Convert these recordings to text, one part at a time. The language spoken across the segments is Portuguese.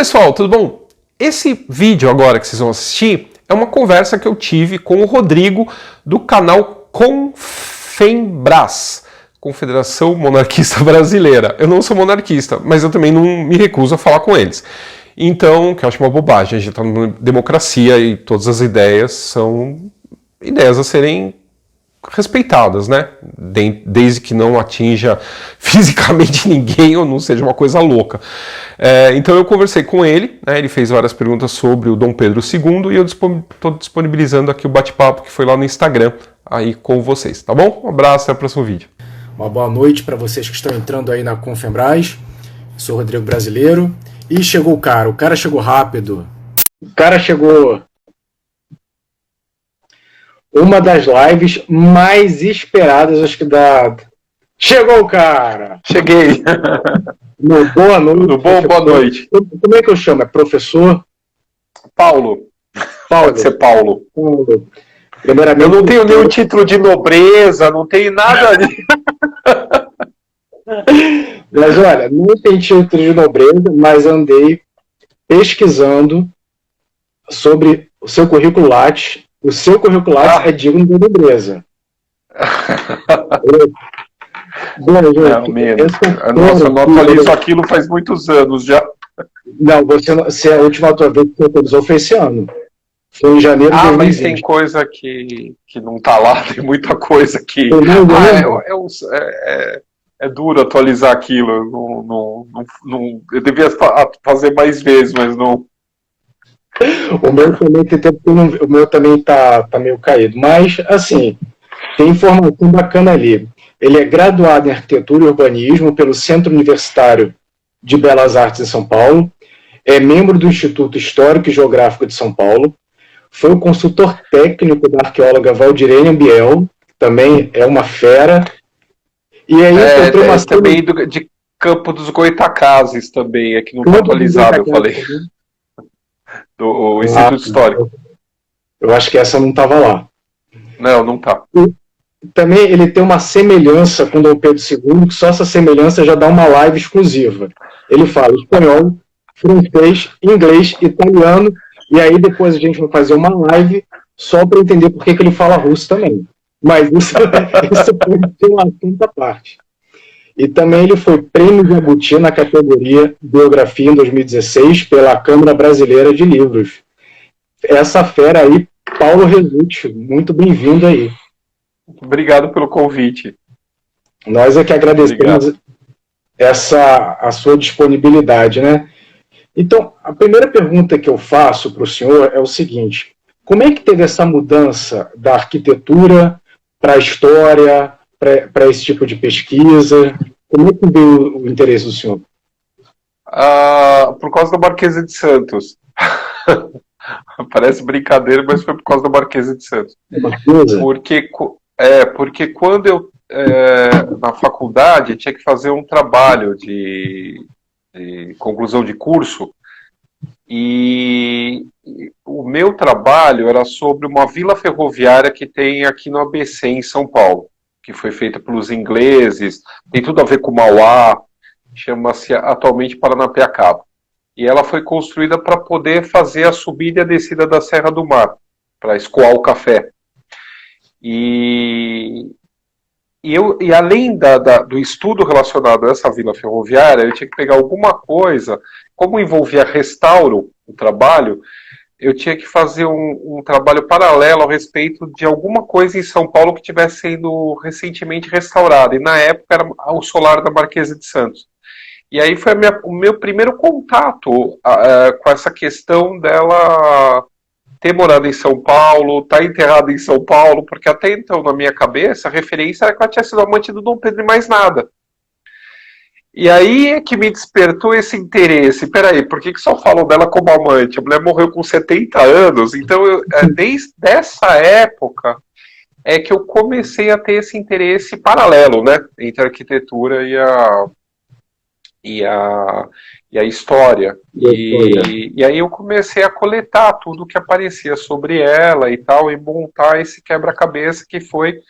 pessoal, tudo bom? Esse vídeo agora que vocês vão assistir é uma conversa que eu tive com o Rodrigo do canal Confembras, Confederação Monarquista Brasileira. Eu não sou monarquista, mas eu também não me recuso a falar com eles. Então, que eu acho uma bobagem, a gente está numa democracia e todas as ideias são ideias a serem respeitadas, né? Desde que não atinja fisicamente ninguém ou não seja uma coisa louca. Então eu conversei com ele, né? Ele fez várias perguntas sobre o Dom Pedro II e eu estou disponibilizando aqui o bate-papo que foi lá no Instagram aí com vocês, tá bom? Um abraço, até o próximo vídeo. Uma boa noite para vocês que estão entrando aí na Confembras. Sou o Rodrigo Brasileiro. E chegou o cara chegou rápido. O cara chegou... Uma das lives mais esperadas, acho que da... Chegou o cara! Cheguei! Boa noite. Tudo bom? Boa noite. Como é que eu chamo? É professor? Paulo. Pode ser Paulo. Primeiramente, eu não tenho nenhum título de nobreza, não tenho nada ali. Mas olha, não tenho título de nobreza, mas andei pesquisando sobre o seu currículo Lattes. O seu currículo Lattes é digno de nobreza. Bom, gente, nossa, eu não atualizo aquilo faz muitos anos já. Não, você a última vez que você atualizou foi esse ano. Foi em janeiro de 2020. Mas tem coisa que não tá lá, tem muita coisa que... É duro atualizar aquilo. Eu devia fazer mais vezes, mas não... O meu também tá meio caído. Mas, assim, tem informação bacana ali. Ele é graduado em Arquitetura e Urbanismo pelo Centro Universitário de Belas Artes em São Paulo. É membro do Instituto Histórico e Geográfico de São Paulo. Foi o consultor técnico da arqueóloga Valdirene Biel, que também é uma fera. E aí também de Campo dos Goitacazes também, é que não está atualizado, eu falei. Do Instituto Histórico. Eu acho que essa não estava lá. Não está. Também ele tem uma semelhança com Dom Pedro II, que só essa semelhança já dá uma live exclusiva. Ele fala espanhol, francês, inglês, italiano, e aí depois a gente vai fazer uma live só para entender por que ele fala russo também. Mas isso pode ser uma quinta parte. E também ele foi prêmio Jabuti na categoria Biografia em 2016 pela Câmara Brasileira de Livros. Essa fera aí, Paulo Resulti, muito bem-vindo aí. Obrigado pelo convite. Nós é que agradecemos a sua disponibilidade, né? Então, a primeira pergunta que eu faço para o senhor é o seguinte: como é que teve essa mudança da arquitetura para a história, para esse tipo de pesquisa? Como é que veio o interesse do senhor? Por causa da Marquesa de Santos. Parece brincadeira, mas foi por causa da Marquesa de Santos. Porque quando eu, na faculdade, tinha que fazer um trabalho de conclusão de curso, e o meu trabalho era sobre uma vila ferroviária que tem aqui no ABC, em São Paulo, que foi feita pelos ingleses, tem tudo a ver com Mauá, chama-se atualmente Paranapiacaba. E ela foi construída para poder fazer a subida e a descida da Serra do Mar, para escoar o café. E além do estudo relacionado a essa vila ferroviária, eu tinha que pegar alguma coisa, como envolvia restauro, o trabalho, eu tinha que fazer um trabalho paralelo a respeito de alguma coisa em São Paulo que estivesse sendo recentemente restaurada. E na época era o solar da Marquesa de Santos. E aí foi o meu primeiro contato com essa questão dela ter morado em São Paulo, estar enterrada em São Paulo, porque até então, na minha cabeça, a referência era que ela tinha sido amante do Dom Pedro e mais nada. E aí é que me despertou esse interesse. Peraí, por que só falam dela como amante? A mulher morreu com 70 anos, então desde essa época é que eu comecei a ter esse interesse paralelo, né, entre a arquitetura e a história. E aí eu comecei a coletar tudo que aparecia sobre ela e tal, e montar esse quebra-cabeça que foi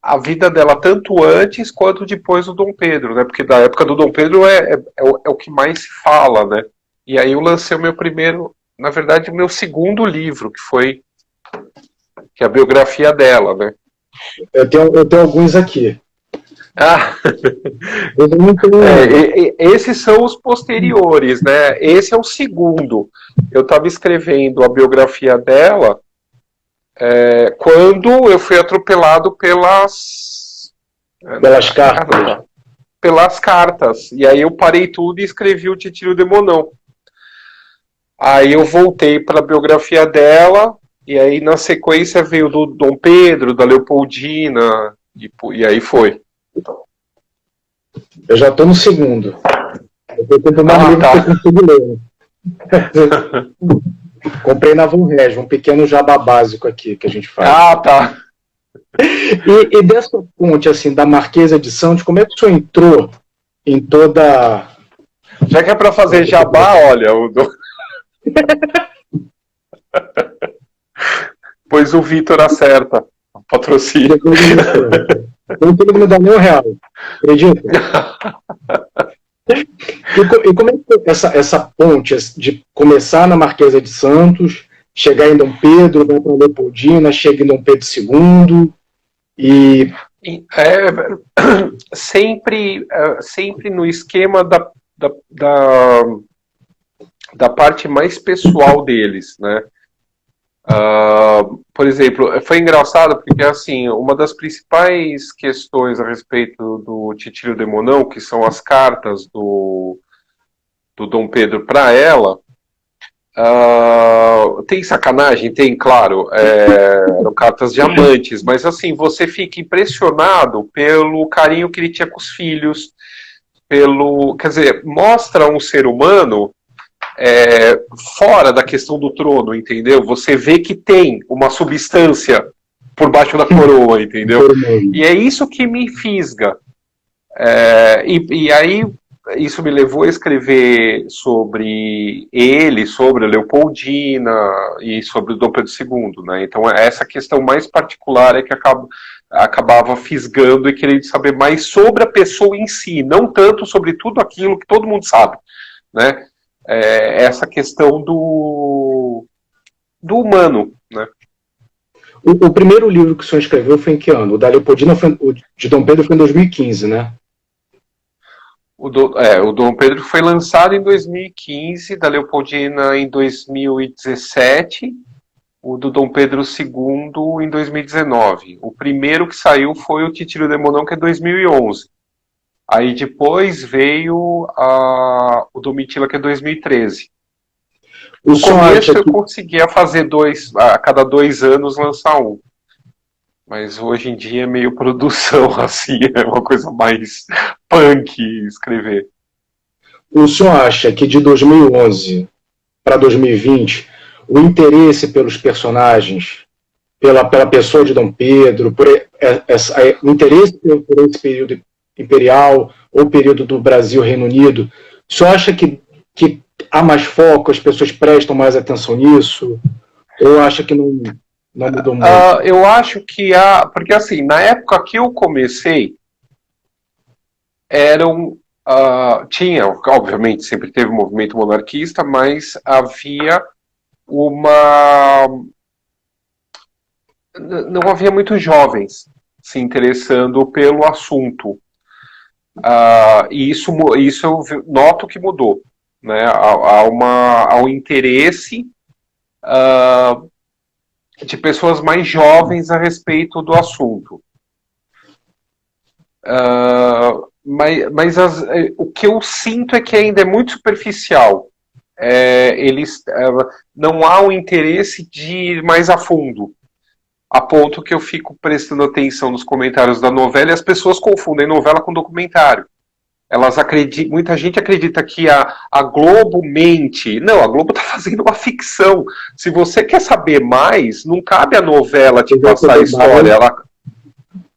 a vida dela, tanto antes quanto depois do Dom Pedro, né? Porque da época do Dom Pedro é o que mais se fala, né? E aí eu lancei o meu primeiro, na verdade, o meu segundo livro, que é a biografia dela, né? Eu tenho alguns aqui. Ah, Eu não tenho- esses são os posteriores, né? Esse é o segundo. Eu estava escrevendo a biografia dela quando eu fui atropelado pelas cartas. pelas cartas. E aí eu parei tudo e escrevi o Titio Demonão. Aí eu voltei para a biografia dela, e aí na sequência veio do Dom Pedro, da Leopoldina, e aí foi. Eu já estou no segundo. Eu estou tentando mais livro que eu consigo ler. Comprei na Von Reg, um pequeno jabá básico aqui que a gente faz. Ah, tá. E dessa ponte, assim, da Marquesa de Santos, como é que o senhor entrou em toda... Já que é para fazer jabá, olha, pois o Vitor acerta. Patrocínio. Não tem como dar nem R$1, acredita? E como é que foi essa ponte de começar na Marquesa de Santos, chegar em Dom Pedro, vai para Leopoldina, chega em Dom Pedro II, e... sempre no esquema da parte mais pessoal deles, né? Por exemplo, foi engraçado porque, assim, uma das principais questões a respeito do Titio Demonão, que são as cartas do Dom Pedro para ela, tem sacanagem? Tem, claro, eram cartas diamantes, mas, assim, você fica impressionado pelo carinho que ele tinha com os filhos, quer dizer, mostra um ser humano fora da questão do trono, entendeu? Você vê que tem uma substância por baixo da coroa, entendeu? E é isso que me fisga. E aí isso me levou a escrever sobre ele, sobre a Leopoldina e sobre o Dom Pedro II, né? Então essa questão mais particular é que acabava fisgando e querendo saber mais sobre a pessoa em si, não tanto sobre tudo aquilo que todo mundo sabe, né? Essa questão do humano, né? O primeiro livro que o senhor escreveu foi em que ano? O da Leopoldina, o de Dom Pedro foi em 2015, né? O Dom Pedro foi lançado em 2015, da Leopoldina em 2017, o do Dom Pedro II em 2019. O primeiro que saiu foi o Titio Demonão, que é 2011. Aí depois veio o Domitila, que é 2013. No começo eu conseguia fazer a cada 2 anos lançar um. Mas hoje em dia é meio produção, assim, é uma coisa mais punk escrever. O senhor acha que de 2011 para 2020, o interesse pelos personagens, pela pessoa de Dom Pedro, o interesse por esse período imperial ou período do Brasil Reino Unido, o senhor acha que há mais foco, as pessoas prestam mais atenção nisso? Ou acha que não mudou muito? Eu acho que porque assim, na época que eu comecei, tinha, obviamente, sempre teve um movimento monarquista, mas havia não havia muitos jovens se interessando pelo assunto. E isso eu noto que mudou, né? Há um interesse de pessoas mais jovens a respeito do assunto. Mas o que eu sinto é que ainda é muito superficial. Não há um interesse de ir mais a fundo, a ponto que eu fico prestando atenção nos comentários da novela e as pessoas confundem novela com documentário. Muita gente acredita que a Globo mente. Não, a Globo está fazendo uma ficção. Se você quer saber mais, não cabe a novela te passar a história.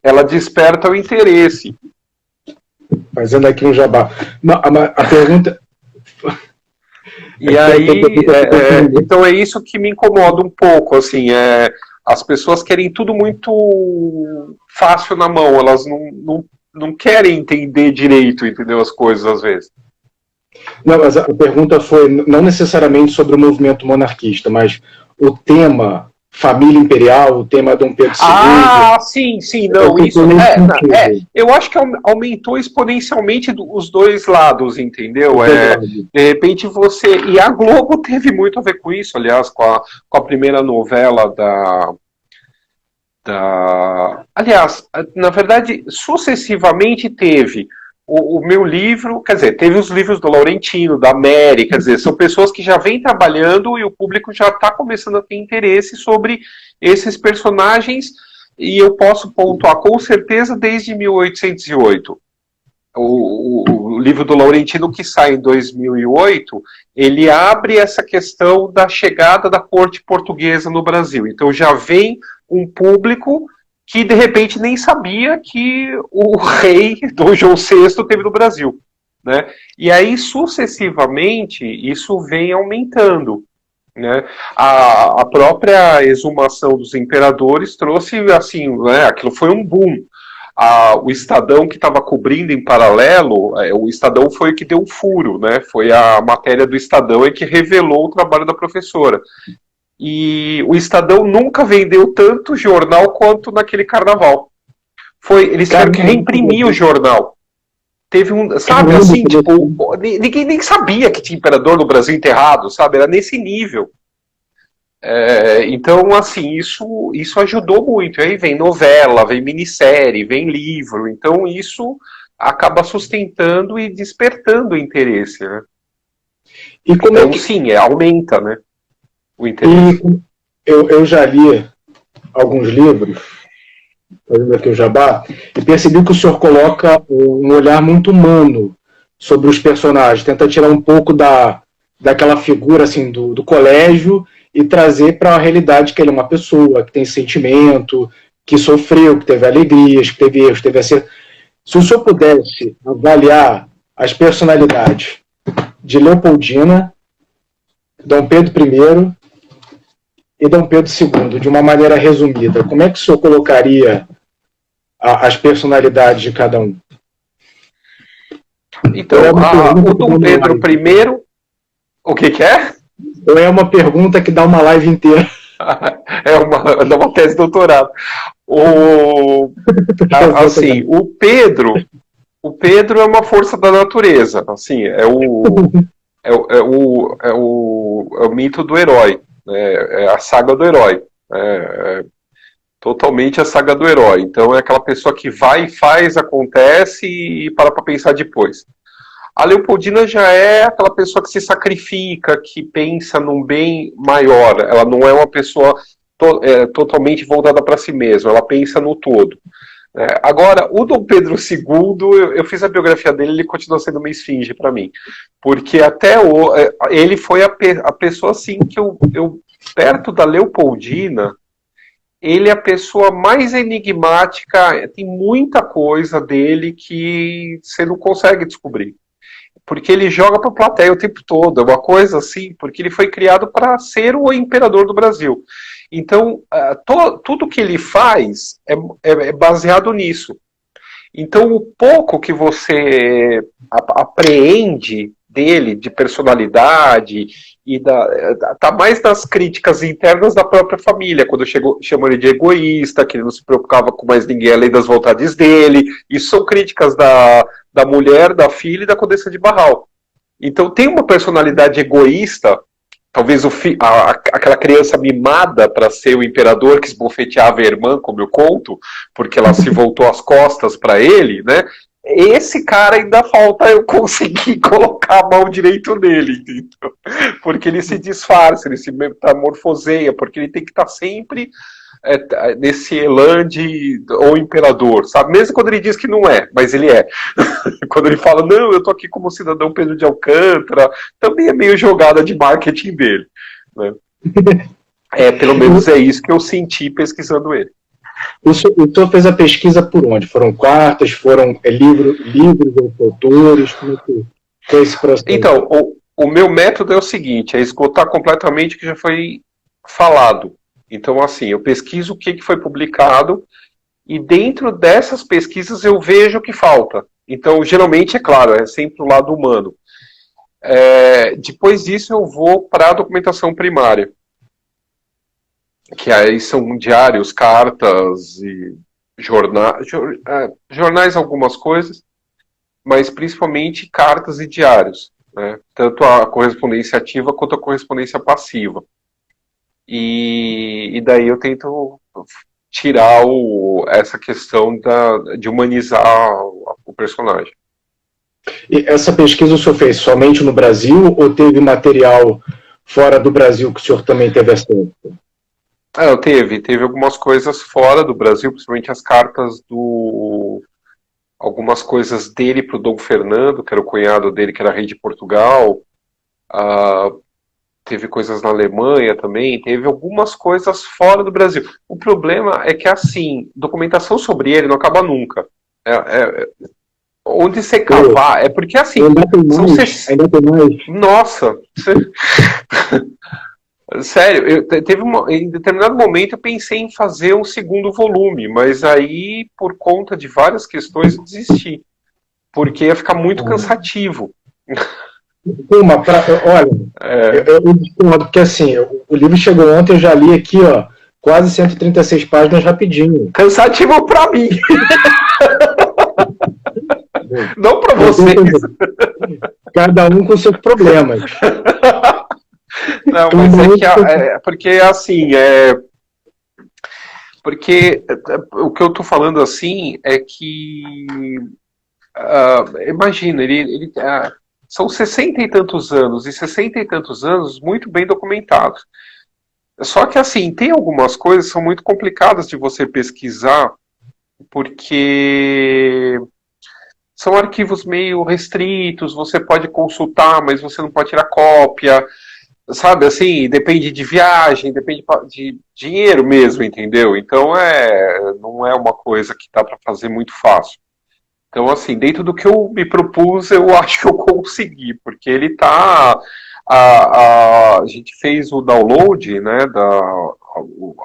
Ela desperta o interesse. Fazendo aqui um jabá. A pergunta... E aí, então é isso que me incomoda um pouco, assim, as pessoas querem tudo muito fácil na mão, elas não querem entender direito, entendeu, as coisas às vezes. Não, mas a pergunta foi não necessariamente sobre o movimento monarquista, mas o tema família imperial, o tema Dom Pedro II. Ah, sim, não, isso eu acho que aumentou exponencialmente os dois lados, entendeu? De repente e a Globo teve muito a ver com isso, aliás, com a primeira novela aliás, na verdade, sucessivamente teve o meu livro, quer dizer, teve os livros do Laurentino, da América, quer dizer, são pessoas que já vêm trabalhando e o público já está começando a ter interesse sobre esses personagens, e eu posso pontuar com certeza desde 1808. O livro do Laurentino, que sai em 2008, ele abre essa questão da chegada da corte portuguesa no Brasil. Então já vem um público que de repente nem sabia que o rei Dom João VI teve no Brasil, né? E aí sucessivamente isso vem aumentando, né? A própria exumação dos imperadores trouxe assim, né? Aquilo foi um boom. O Estadão, que estava cobrindo em paralelo, o Estadão foi o que deu um furo, né? Foi a matéria do Estadão que revelou o trabalho da professora. E o Estadão nunca vendeu tanto jornal quanto naquele carnaval. Eles tiveram que reimprimir o jornal. Teve sabe, assim, tipo, ninguém nem sabia que tinha imperador no Brasil enterrado, sabe? Era nesse nível. Então, assim, isso ajudou muito. Aí vem novela, vem minissérie, vem livro. Então, isso acaba sustentando e despertando o interesse, né? E então, sim, aumenta, né? O interesse. Eu já li alguns livros, fazendo aqui o jabá, e percebi que o senhor coloca um olhar muito humano sobre os personagens, tenta tirar um pouco daquela figura assim, do colégio e trazer para a realidade que ele é uma pessoa, que tem sentimento, que sofreu, que teve alegrias, que teve erros, teve acerto. Se o senhor pudesse avaliar as personalidades de Leopoldina, Dom Pedro I e Dom Pedro II, de uma maneira resumida, como é que o senhor colocaria as personalidades de cada um? Então, o Dom Pedro I, o que é? É uma pergunta que dá uma live inteira. Dá uma tese de doutorado. Assim, o Pedro é uma força da natureza. Assim, é o mito do herói. É a saga do herói. Totalmente a saga do herói. Então é aquela pessoa que vai, faz, acontece e para pensar depois. A Leopoldina já é aquela pessoa que se sacrifica, que pensa num bem maior. Ela não é uma pessoa totalmente voltada para si mesma, ela pensa no todo. Agora, o Dom Pedro II, eu fiz a biografia dele, ele continua sendo uma esfinge para mim. Porque até ele foi a pessoa assim que eu perto da Leopoldina, ele é a pessoa mais enigmática, tem muita coisa dele que você não consegue descobrir. Porque ele joga para a plateia o tempo todo, é uma coisa assim, porque ele foi criado para ser o imperador do Brasil. Então, tudo que ele faz é baseado nisso. Então, o pouco que você apreende dele, de personalidade, tá mais nas críticas internas da própria família, quando chamam ele de egoísta, que ele não se preocupava com mais ninguém além das vontades dele. Isso são críticas da mulher, da filha e da Condessa de Barral. Então tem uma personalidade egoísta, talvez aquela criança mimada para ser o imperador que esbofeteava a irmã, como eu conto, porque ela se voltou as costas para ele, né? Esse cara ainda falta eu conseguir colocar a mão direito nele, entendeu? Porque ele se disfarça, ele se metamorfoseia, porque ele tem que estar sempre nesse elan de ou imperador, sabe? Mesmo quando ele diz que não é, mas ele é. Quando ele fala, não, eu tô aqui como cidadão Pedro de Alcântara, também é meio jogada de marketing dele, né? Pelo menos é isso que eu senti pesquisando ele. O senhor fez a pesquisa por onde? Foram cartas? Foram livros, autores? Como é que foi esse processo? Então, o meu método é o seguinte, é esgotar completamente o que já foi falado. Então, assim, eu pesquiso o que foi publicado e dentro dessas pesquisas eu vejo o que falta. Então, geralmente, é claro, é sempre o lado humano. Depois disso eu vou para a documentação primária, que aí são diários, cartas e jornais algumas coisas, mas principalmente cartas e diários, né? Tanto a correspondência ativa quanto a correspondência passiva. E daí eu tento tirar essa questão de humanizar o personagem. E essa pesquisa o senhor fez somente no Brasil ou teve material fora do Brasil que o senhor também teve acesso? Teve algumas coisas fora do Brasil, principalmente as cartas algumas coisas dele para o Dom Fernando, que era o cunhado dele, que era rei de Portugal. Teve coisas na Alemanha também, teve algumas coisas fora do Brasil. O problema é que, assim, documentação sobre ele não acaba nunca. Onde você cavar, é porque, assim... Ainda tem mais. Nossa! Sério, em determinado momento eu pensei em fazer um segundo volume, mas aí, por conta de várias questões, eu desisti. Porque ia ficar muito cansativo. Olha, eu discordo, porque assim, o livro chegou ontem, eu já li aqui, ó, quase 136 páginas rapidinho. Cansativo pra mim. Não pra vocês. Cada um com seus problemas. Não, mas porque assim, porque o que eu tô falando assim é que imagina, ele são 60 e tantos anos, e 60 e tantos anos muito bem documentados. Só que assim, tem algumas coisas que são muito complicadas de você pesquisar, porque são arquivos meio restritos, você pode consultar, mas você não pode tirar cópia. Sabe, assim, depende de viagem, depende de dinheiro mesmo, entendeu? Então não é uma coisa que dá para fazer muito fácil. Então, assim, dentro do que eu me propus, eu acho que eu consegui, porque ele tá... A gente fez o download, né,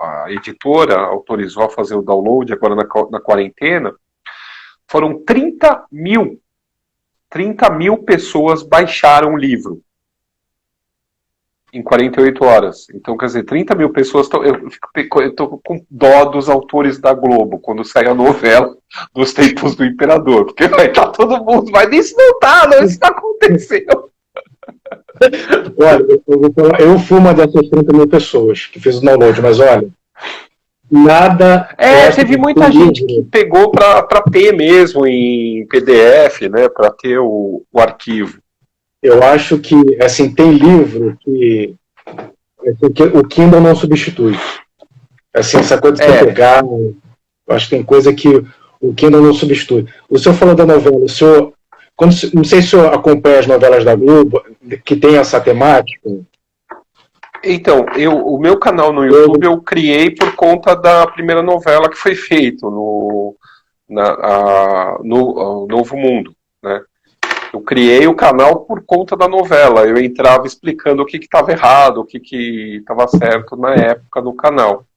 a editora autorizou a fazer o download agora na quarentena, foram 30 mil pessoas baixaram o livro em 48 horas. Então, quer dizer, 30 mil pessoas... Eu tô com dó dos autores da Globo, quando sai a novela dos tempos do Imperador. Porque vai estar todo mundo... Mas isso não aconteceu. Olha, eu fui uma dessas 30 mil pessoas que fez o download, mas olha, nada... teve muita gente que pegou para ter mesmo em PDF, né, para ter o arquivo. Eu acho que, assim, tem livro que o Kindle não substitui. Assim, essa coisa de você pegar, eu acho que tem coisa que o Kindle não substitui. O senhor falou da novela, não sei se o senhor acompanha as novelas da Globo, que tem essa temática. Então, o meu canal no YouTube eu criei por conta da primeira novela que foi feita no Novo Mundo, né? Eu criei o canal por conta da novela. Eu entrava explicando o que estava errado, o que estava certo na época no canal,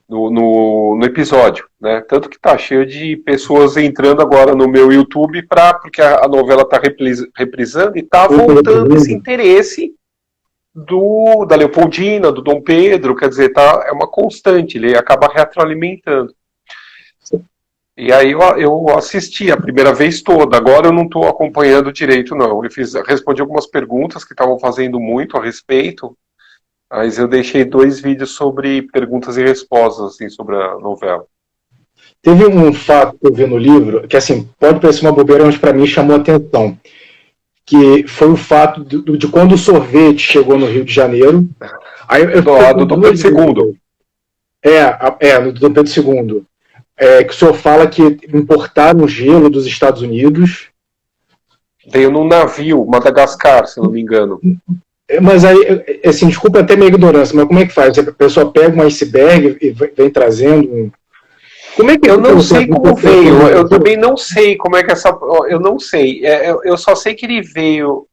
no episódio, né? Tanto que tá cheio de pessoas entrando agora no meu YouTube porque a novela tá reprisando e tá voltando esse interesse da Leopoldina, do Dom Pedro, quer dizer, é uma constante, ele acaba retroalimentando. E aí eu assisti a primeira vez toda, agora eu não estou acompanhando direito não, respondi algumas perguntas que estavam fazendo muito a respeito, mas eu deixei 2 vídeos sobre perguntas e respostas assim, sobre a novela. Teve um fato que eu vi no livro, que assim, pode parecer uma bobeira, mas para mim chamou a atenção, que foi o fato de quando o sorvete chegou no Rio de Janeiro. Aí do Dom Pedro II. No Dom Pedro II. Que o senhor fala que importaram gelo dos Estados Unidos. Veio num navio, Madagascar, se não me engano. Mas aí, assim, desculpa até minha ignorância, mas como é que faz? A pessoa pega um iceberg e vem trazendo... Como é que eu não sei como veio, eu também não sei como é que eu não sei, eu só sei que ele veio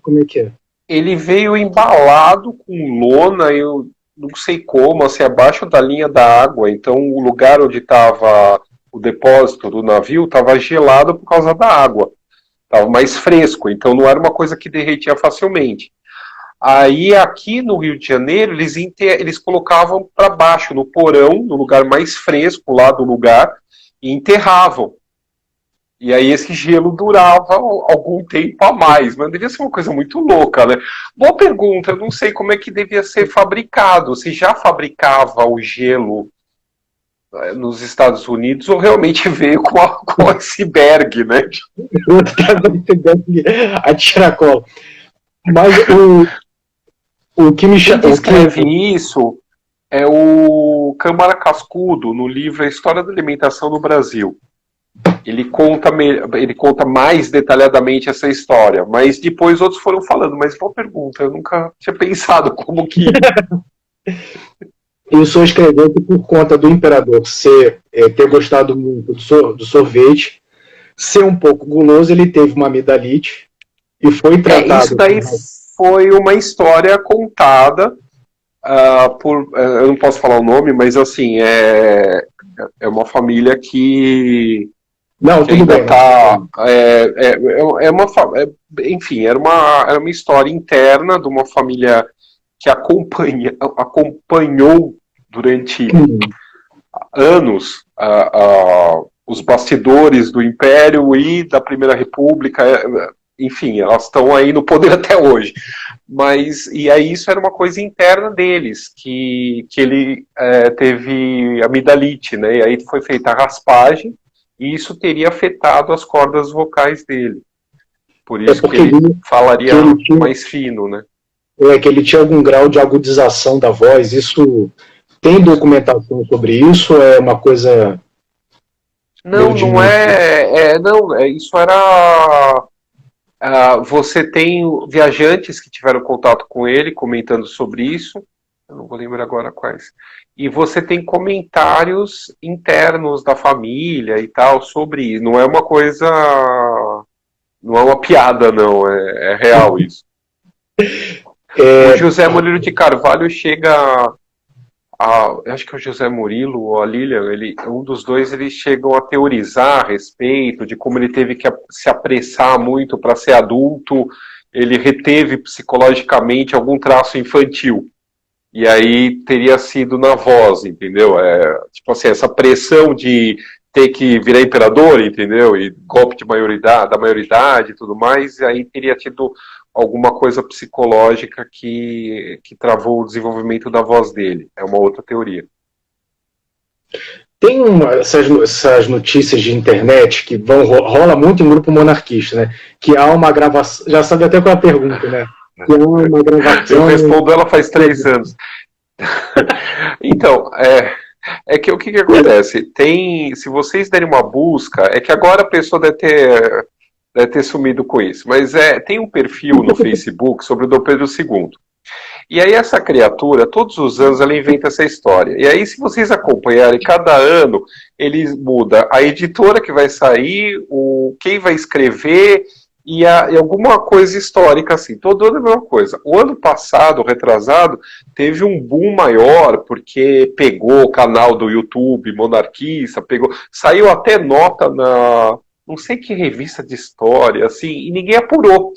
como é que é? Ele veio embalado com lona, eu não sei como, assim, abaixo da linha da água, então o lugar onde estava o depósito do navio estava gelado por causa da água. estava mais fresco, então não era uma coisa que derretia facilmente. Aí aqui no Rio de Janeiro eles colocavam para baixo, no porão, no lugar mais fresco lá do lugar, e enterravam. E aí esse gelo durava algum tempo a mais, mas devia ser uma coisa muito louca, né? Boa pergunta, eu não sei como é que devia ser fabricado, se já fabricava o gelo nos Estados Unidos ou realmente veio com o iceberg, né? A tiracolo. Mas o que me Quem descreve isso é o Câmara Cascudo, no livro A História da Alimentação no Brasil. Ele conta mais detalhadamente essa história, mas depois outros foram falando. Mas boa pergunta, eu nunca tinha pensado como que... Eu sou escrevendo por conta do imperador ter gostado muito do sorvete, ser um pouco guloso, ele teve uma amidalite e foi tratado... Isso daí foi uma história contada por... eu não posso falar o nome, mas assim, é uma família que... Não, tudo bem. Enfim, era uma história interna de uma família que acompanhou durante anos os bastidores do Império e da Primeira República. Enfim, elas estão aí no poder até hoje. E aí isso era uma coisa interna deles, que ele teve amidalite, né? E aí foi feita a raspagem, e isso teria afetado as cordas vocais dele. Por isso que ele falaria mais fino, né? Que ele tinha algum grau de agudização da voz. Isso tem documentação sobre isso? É uma coisa... Não isso era... você tem viajantes que tiveram contato com ele, comentando sobre isso. Eu não vou lembrar agora quais. E você tem comentários internos da família e tal sobre isso. Não é uma coisa... Não é uma piada, não. É real isso. O José Murilo de Carvalho chega acho que é o José Murilo ou a Lilian, um dos dois, eles chegam a teorizar a respeito de como ele teve que se apressar muito para ser adulto, ele reteve psicologicamente algum traço infantil. E aí teria sido na voz, entendeu? Tipo assim, essa pressão de ter que virar imperador, entendeu? E golpe da maioridade e tudo mais, e aí teria tido alguma coisa psicológica que travou o desenvolvimento da voz dele. É uma outra teoria. Tem essas notícias de internet que rola muito em grupo monarquista, né? Que há uma gravação... Já sabe até qual é a pergunta, né? Que há uma gravação... Eu respondo ela faz 3 anos. Então, que o que acontece? Se vocês derem uma busca, é que agora a pessoa deve ter sumido com isso, mas tem um perfil no Facebook sobre o Dom Pedro II. E aí essa criatura, todos os anos, ela inventa essa história. E aí, se vocês acompanharem, cada ano ele muda a editora que vai sair, quem vai escrever e alguma coisa histórica assim. Todo ano é a mesma coisa. O ano passado, retrasado, teve um boom maior, porque pegou o canal do YouTube monarquista, saiu até nota na... não sei que revista de história, assim, e ninguém apurou.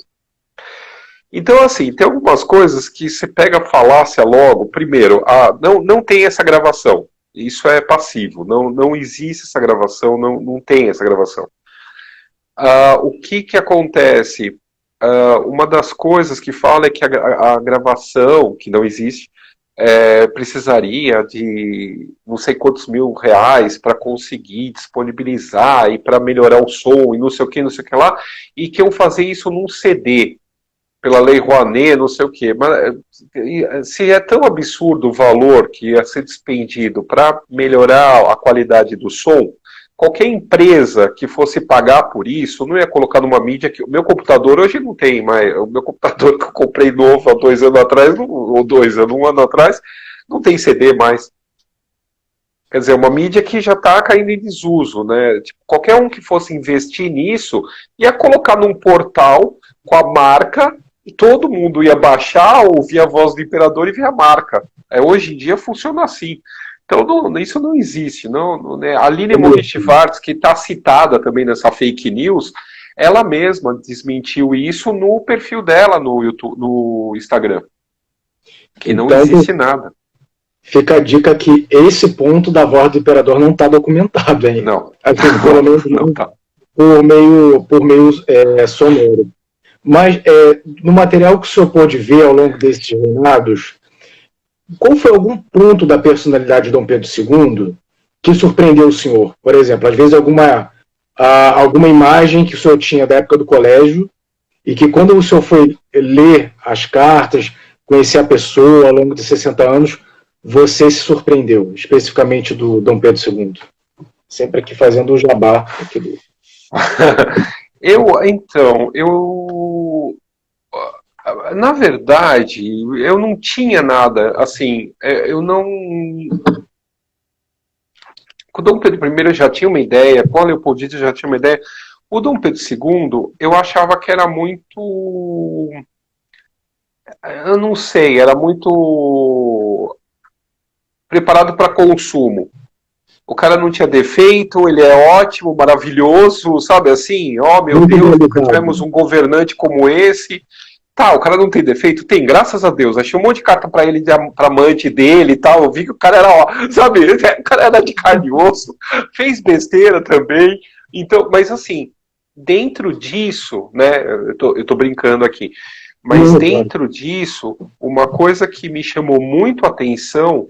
Então, assim, tem algumas coisas que você pega a falácia logo. Primeiro, não tem essa gravação. Isso é passivo. Não existe essa gravação, não tem essa gravação. O que acontece? Uma das coisas que fala é que a gravação, que não existe, precisaria de não sei quantos R$1.000 para conseguir disponibilizar e para melhorar o som e não sei o que lá, e que iam fazer isso num CD, pela Lei Rouanet, não sei o que. Mas se é tão absurdo o valor que ia ser despendido para melhorar a qualidade do som, qualquer empresa que fosse pagar por isso não ia colocar numa mídia que... O meu computador hoje não tem mais. O meu computador que eu comprei novo há 2 anos atrás, ou 2 anos, 1 ano atrás, não tem CD mais. Quer dizer, uma mídia que já está caindo em desuso, né? Tipo, qualquer um que fosse investir nisso ia colocar num portal com a marca e todo mundo ia baixar, ouvir a voz do imperador e ver a marca. Hoje em dia funciona assim. Então, isso não existe. Né? A Aline Moritz-Schwartz, que está citada também nessa fake news, ela mesma desmentiu isso no perfil dela no YouTube, no Instagram, que não Então, existe nada. fica a dica que esse ponto da voz do imperador não está documentado, hein? Não, Assim, pelo menos não tá. por meio sonoro. Mas no material que o senhor pôde ver ao longo desses reinados, qual foi algum ponto da personalidade de Dom Pedro II que surpreendeu o senhor? Por exemplo, às vezes alguma imagem que o senhor tinha da época do colégio e que quando o senhor foi ler as cartas, conhecer a pessoa ao longo de 60 anos, você se surpreendeu, especificamente do Dom Pedro II? Sempre aqui fazendo o jabá. Na verdade, eu não tinha nada, assim, eu não... Com o Dom Pedro I eu já tinha uma ideia, com a Leopoldina eu já tinha uma ideia. O Dom Pedro II, eu achava que era muito... Eu não sei, era muito preparado para consumo. O cara não tinha defeito, ele é ótimo, maravilhoso, sabe assim? Oh, meu Deus, nunca tivemos um governante como esse. Tá, o cara não tem defeito? Tem, graças a Deus. Achei um monte de carta pra ele, pra amante dele e tal. Eu vi que o cara era, ó, sabe? O cara era de carne e osso, fez besteira também. Então, mas assim, dentro disso, né? Eu tô brincando aqui. Mas dentro disso, uma coisa que me chamou muito a atenção,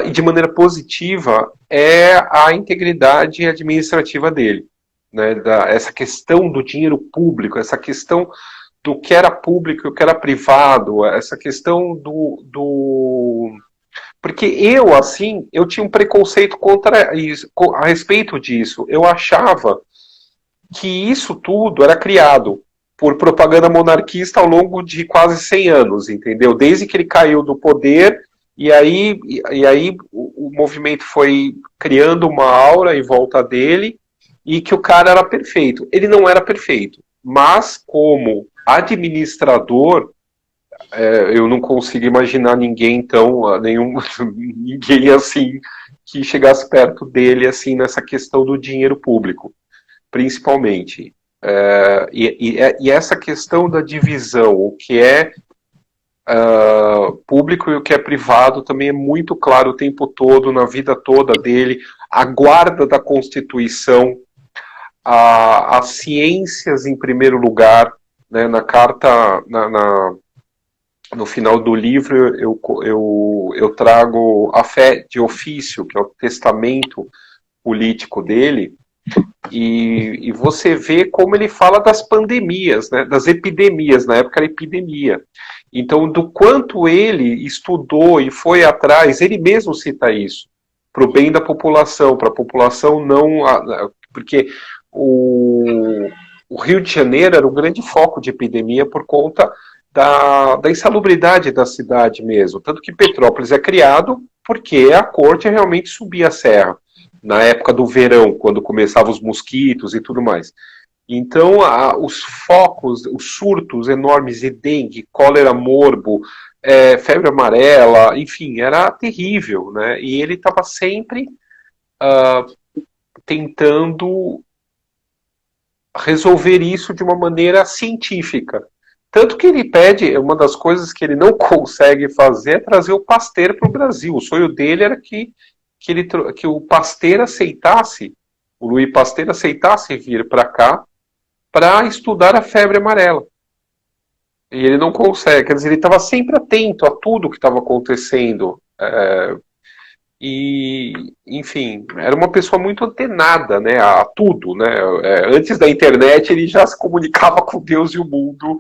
e de maneira positiva, é a integridade administrativa dele. Né, essa questão do dinheiro público, essa questão do que era público e o que era privado, essa questão Porque eu tinha um preconceito contra isso, a respeito disso. Eu achava que isso tudo era criado por propaganda monarquista ao longo de quase 100 anos, entendeu? Desde que ele caiu do poder, e aí o movimento foi criando uma aura em volta dele, e que o cara era perfeito. Ele não era perfeito, mas como administrador, eu não consigo imaginar ninguém ninguém assim que chegasse perto dele assim nessa questão do dinheiro público, principalmente. E essa questão da divisão, o que é público e o que é privado, também é muito claro o tempo todo, na vida toda dele, a guarda da Constituição, as ciências em primeiro lugar, né, na carta, no final do livro eu trago a fé de ofício, que é o testamento político dele, e você vê como ele fala das pandemias, né, das epidemias, na época era epidemia. Então, do quanto ele estudou e foi atrás, ele mesmo cita isso, para o bem da população, para a população não... Porque o Rio de Janeiro era um grande foco de epidemia por conta da insalubridade da cidade mesmo. Tanto que Petrópolis é criado porque a corte realmente subia a serra, na época do verão, quando começavam os mosquitos e tudo mais. Então, os focos, os surtos enormes de dengue, cólera morbo, febre amarela, enfim, era terrível, né? E ele estava sempre tentando resolver isso de uma maneira científica. Tanto que ele pede, uma das coisas que ele não consegue fazer é trazer o Pasteur para o Brasil. O sonho dele era que o Pasteur aceitasse, o Louis Pasteur aceitasse vir para cá para estudar a febre amarela. E ele não consegue, quer dizer, ele estava sempre atento a tudo que estava acontecendo. E, enfim, era uma pessoa muito antenada, né, a tudo, né? Antes da internet ele já se comunicava com Deus e o mundo,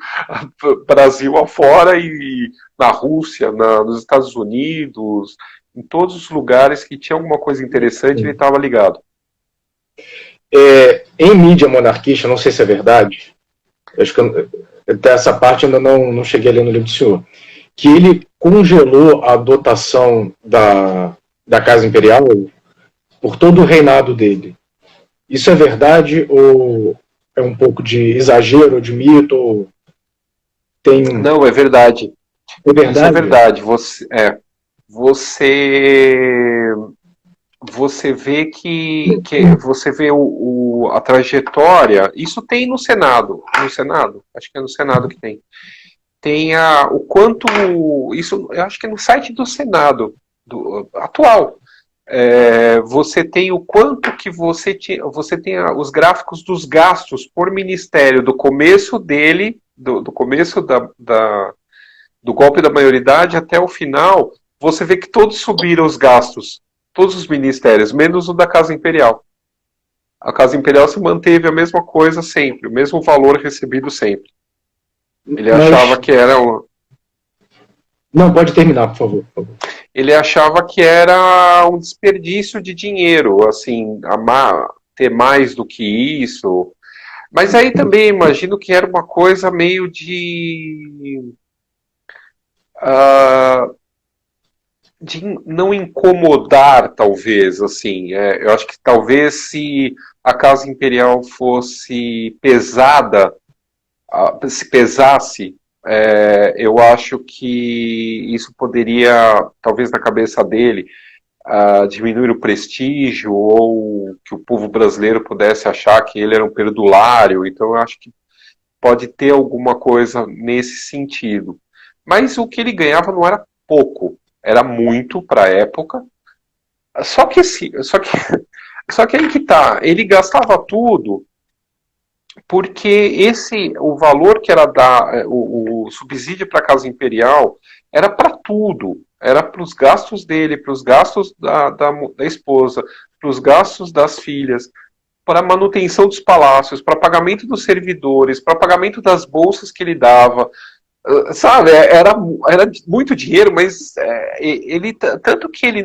Brasil afora e na Rússia, nos Estados Unidos, em todos os lugares que tinha alguma coisa interessante, ele estava ligado. Em mídia monarquista, não sei se é verdade, acho que até essa parte ainda não cheguei a ler no livro do senhor, que ele congelou a dotação da Casa Imperial por todo o reinado dele. Isso é verdade ou é um pouco de exagero, de mito? Não, é verdade. É verdade? Isso é verdade. Você você vê você vê a trajetória, isso tem no Senado, acho que é no Senado que tem o quanto, isso eu acho que é no site do Senado, atual, você tem o quanto que você tem os gráficos dos gastos por ministério, do começo dele, do começo do golpe da maioridade até o final, você vê que todos subiram os gastos, todos os ministérios, menos o da Casa Imperial. A Casa Imperial se manteve a mesma coisa sempre, o mesmo valor recebido sempre. Ele achava que era Não, pode terminar, por favor. Ele achava que era um desperdício de dinheiro, assim, ter mais do que isso. Mas aí também imagino que era uma coisa meio de não incomodar, talvez, assim. Eu acho que talvez se a Casa Imperial fosse pesada, se pesasse, eu acho que isso poderia, talvez na cabeça dele, diminuir o prestígio, ou que o povo brasileiro pudesse achar que ele era um perdulário. Então eu acho que pode ter alguma coisa nesse sentido. Mas o que ele ganhava não era pouco, era muito para a época. Só que aí que tá, ele gastava tudo porque o valor que era o subsídio para a Casa Imperial era para tudo, era para os gastos dele, para os gastos da esposa, para os gastos das filhas, para a manutenção dos palácios, para pagamento dos servidores, para pagamento das bolsas que ele dava. Sabe, era muito dinheiro, mas tanto que ele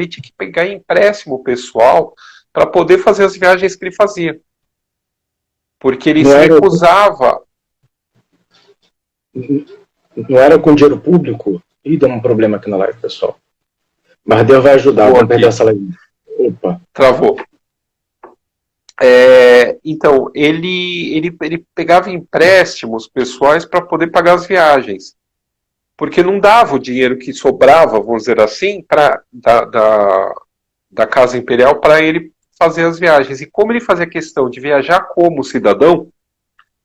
tinha que pegar empréstimo pessoal para poder fazer as viagens que ele fazia. Porque ele se recusava. Não era com dinheiro público? Ih, deu um problema aqui na live, pessoal. Mas Deus vai ajudar, vamos pegar essa live. Opa. Travou. Então, ele pegava empréstimos pessoais para poder pagar as viagens. Porque não dava o dinheiro que sobrava, vamos dizer assim, da Casa Imperial para ele fazer as viagens. E como ele fazia questão de viajar como cidadão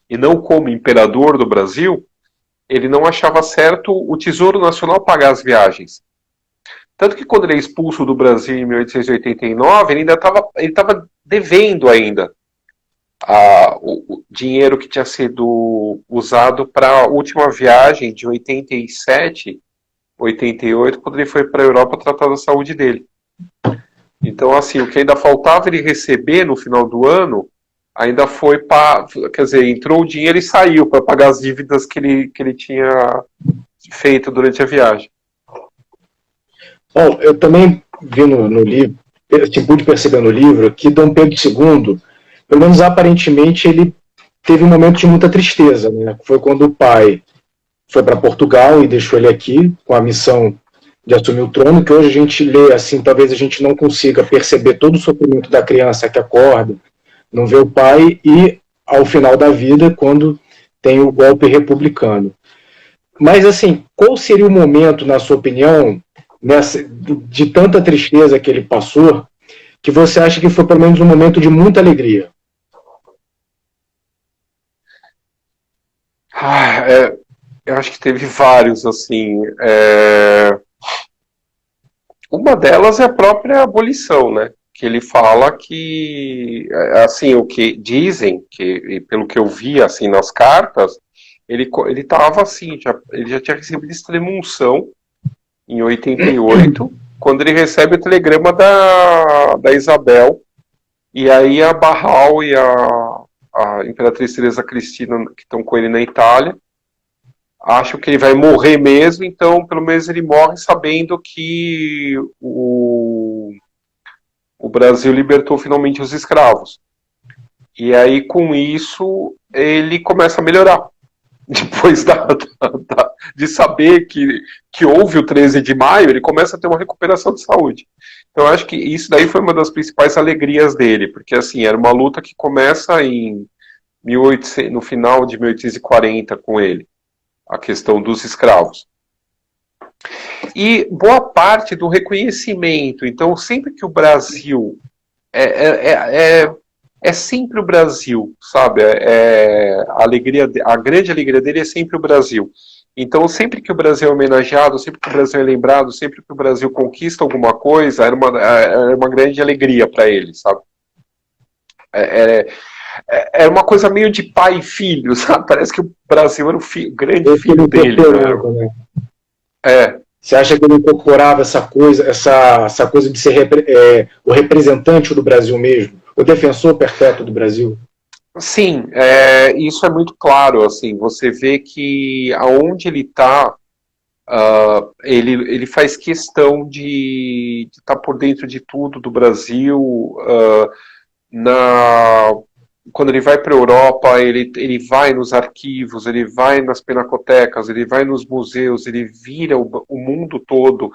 e não como imperador do Brasil, ele não achava certo o Tesouro Nacional pagar as viagens. Tanto que quando ele é expulso do Brasil em 1889, ele ainda estava devendo ainda o dinheiro que tinha sido usado para a última viagem de 87, 88, quando ele foi para a Europa tratar da saúde dele. Então, assim, o que ainda faltava ele receber no final do ano, ainda foi para, quer dizer, entrou o dinheiro e saiu para pagar as dívidas que ele tinha feito durante a viagem. Bom, eu também vi no livro, pude perceber no livro, que Dom Pedro II, pelo menos aparentemente, ele teve um momento de muita tristeza, né? Foi quando o pai foi para Portugal e deixou ele aqui, com a missão de assumir o trono, que hoje a gente lê assim, talvez a gente não consiga perceber todo o sofrimento da criança que acorda, não vê o pai, e ao final da vida, quando tem o golpe republicano. Mas, assim, qual seria o momento, na sua opinião, de tanta tristeza que ele passou, que você acha que foi pelo menos um momento de muita alegria? Eu acho que teve vários, assim. Uma delas é a própria abolição, né? Que ele fala que, assim, o que dizem, que pelo que eu vi, assim, nas cartas, ele estava assim, ele já tinha recebido extrema-unção em 88, quando ele recebe o telegrama da Isabel, e aí a Barral e a Imperatriz Teresa Cristina, que estão com ele na Itália, acham que ele vai morrer mesmo, então pelo menos ele morre sabendo que o Brasil libertou finalmente os escravos. E aí com isso ele começa a melhorar. Depois de saber que houve o 13 de maio, ele começa a ter uma recuperação de saúde. Então eu acho que isso daí foi uma das principais alegrias dele, porque assim, era uma luta que começa no final de 1840 com ele, a questão dos escravos. E boa parte do reconhecimento. Então, sempre que o Brasil é sempre o Brasil, sabe? A grande alegria dele é sempre o Brasil. Então, sempre que o Brasil é homenageado, sempre que o Brasil é lembrado, sempre que o Brasil conquista alguma coisa, era uma grande alegria para ele, sabe? É uma coisa meio de pai e filho, sabe? Parece que o Brasil era o grande filho dele. Né? Você acha que ele incorporava essa coisa de ser o representante do Brasil mesmo? O defensor perpétuo do Brasil? Sim, isso é muito claro. Assim, você vê que aonde ele está, ele faz questão de estar por dentro de tudo do Brasil. Quando ele vai para a Europa, ele vai nos arquivos, ele vai nas pinacotecas, ele vai nos museus, ele vira o mundo todo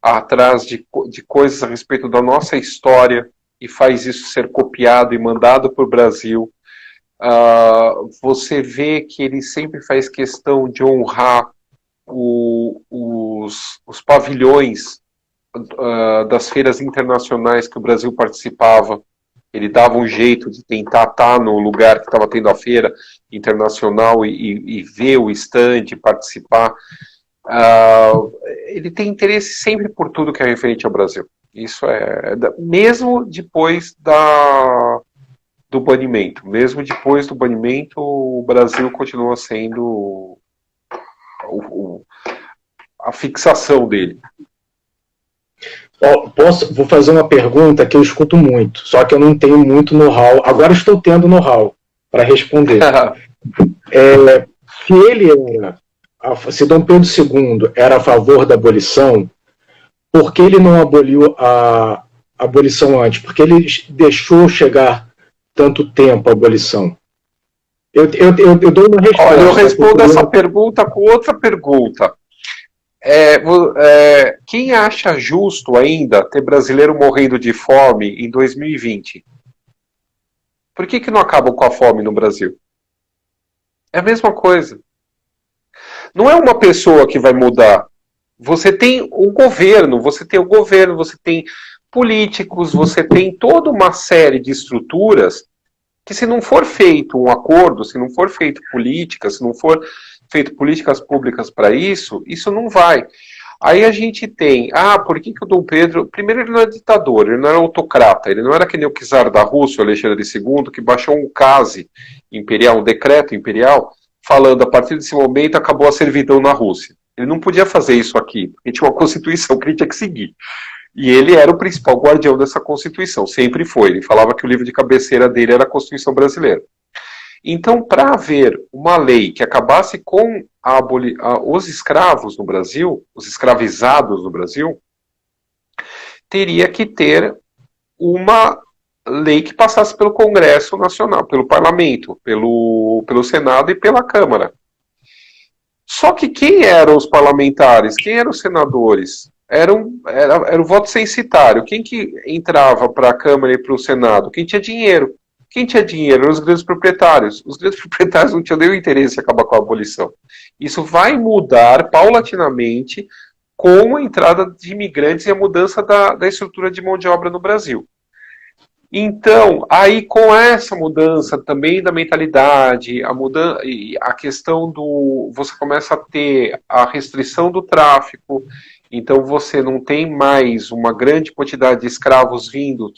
atrás de coisas a respeito da nossa história e faz isso ser copiado e mandado para o Brasil. Você vê que ele sempre faz questão de honrar os pavilhões das feiras internacionais que o Brasil participava. Ele dava um jeito de tentar estar no lugar que estava tendo a feira internacional e ver o stand, participar. Ele tem interesse sempre por tudo que é referente ao Brasil. Isso mesmo depois do banimento. Mesmo depois do banimento, o Brasil continua sendo a fixação dele. Vou fazer uma pergunta que eu escuto muito, só que eu não tenho muito know-how. Agora estou tendo know-how para responder. Se Dom Pedro II era a favor da abolição, por que ele não aboliu a abolição antes? Porque ele deixou chegar tanto tempo a abolição? Eu dou uma resposta. Olha, eu respondo essa pergunta com outra pergunta. Quem acha justo ainda ter brasileiro morrendo de fome em 2020? Por que não acabam com a fome no Brasil? É a mesma coisa. Não é uma pessoa que vai mudar. Você tem o governo, você tem políticos, você tem toda uma série de estruturas que, se não for feito um acordo, se não for feito política, se não for feito políticas públicas para isso não vai. Aí a gente tem, por que o Dom Pedro... Primeiro, ele não é ditador, ele não era autocrata, ele não era que nem o czar da Rússia, o Alexandre II, que baixou um case imperial, um decreto imperial, falando, a partir desse momento acabou a servidão na Rússia. Ele não podia fazer isso aqui, porque tinha uma Constituição que ele tinha que seguir. E ele era o principal guardião dessa Constituição, sempre foi. Ele falava que o livro de cabeceira dele era a Constituição brasileira. Então, para haver uma lei que acabasse com os escravos no Brasil, os escravizados no Brasil, teria que ter uma lei que passasse pelo Congresso Nacional, pelo Parlamento, pelo Senado e pela Câmara. Só que quem eram os parlamentares? Quem eram os senadores? Era o voto censitário. Quem que entrava para a Câmara e para o Senado? Quem tinha dinheiro. Quem tinha dinheiro eram os grandes proprietários. Os grandes proprietários não tinham nenhum interesse em acabar com a abolição. Isso vai mudar paulatinamente com a entrada de imigrantes e a mudança da estrutura de mão de obra no Brasil. Então, aí com essa mudança também da mentalidade, a questão você começa a ter a restrição do tráfico, então você não tem mais uma grande quantidade de escravos vindo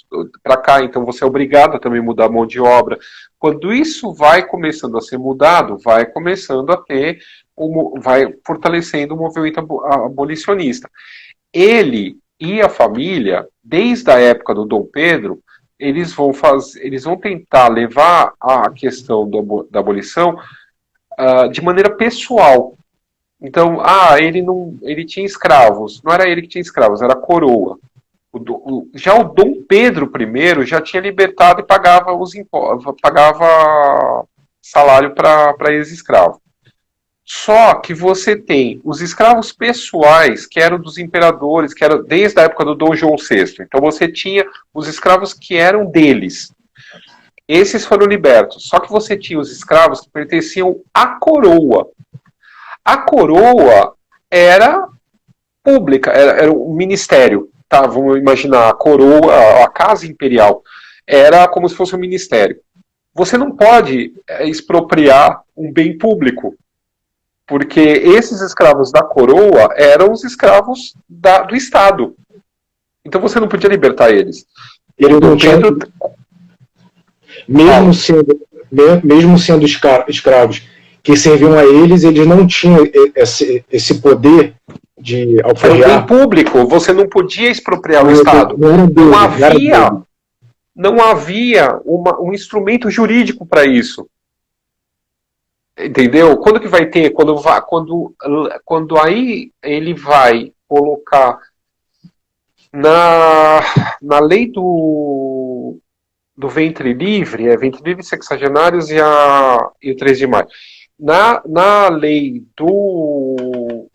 para cá, então você é obrigado a também mudar a mão de obra. Quando isso vai começando a ser mudado, vai começando a ter, vai fortalecendo o movimento abolicionista. Ele e a família, desde a época do Dom Pedro, eles vão tentar levar a questão da abolição de maneira pessoal. Então, ele tinha escravos. Não era ele que tinha escravos, era a coroa. Já o Dom Pedro I já tinha libertado e pagava salário para ex-escravo. Só que você tem os escravos pessoais, que eram dos imperadores, que eram desde a época do Dom João VI. Então você tinha os escravos que eram deles. Esses foram libertos. Só que você tinha os escravos que pertenciam à coroa. A coroa era pública, era um ministério, tá? Vamos imaginar a coroa, a casa imperial, era como se fosse um ministério. Você não pode expropriar um bem público, porque esses escravos da coroa eram os escravos do Estado. Então você não podia libertar eles. Ele não tinha, mesmo sendo escravos que serviam a eles, eles não tinham esse poder de alforriar. Era um bem público, você não podia expropriar o Estado. Não havia um instrumento jurídico para isso. Entendeu? Quando que vai ter? Quando aí ele vai colocar na lei do ventre livre, ventre livre, sexagenários e o 3 de maio. Na lei do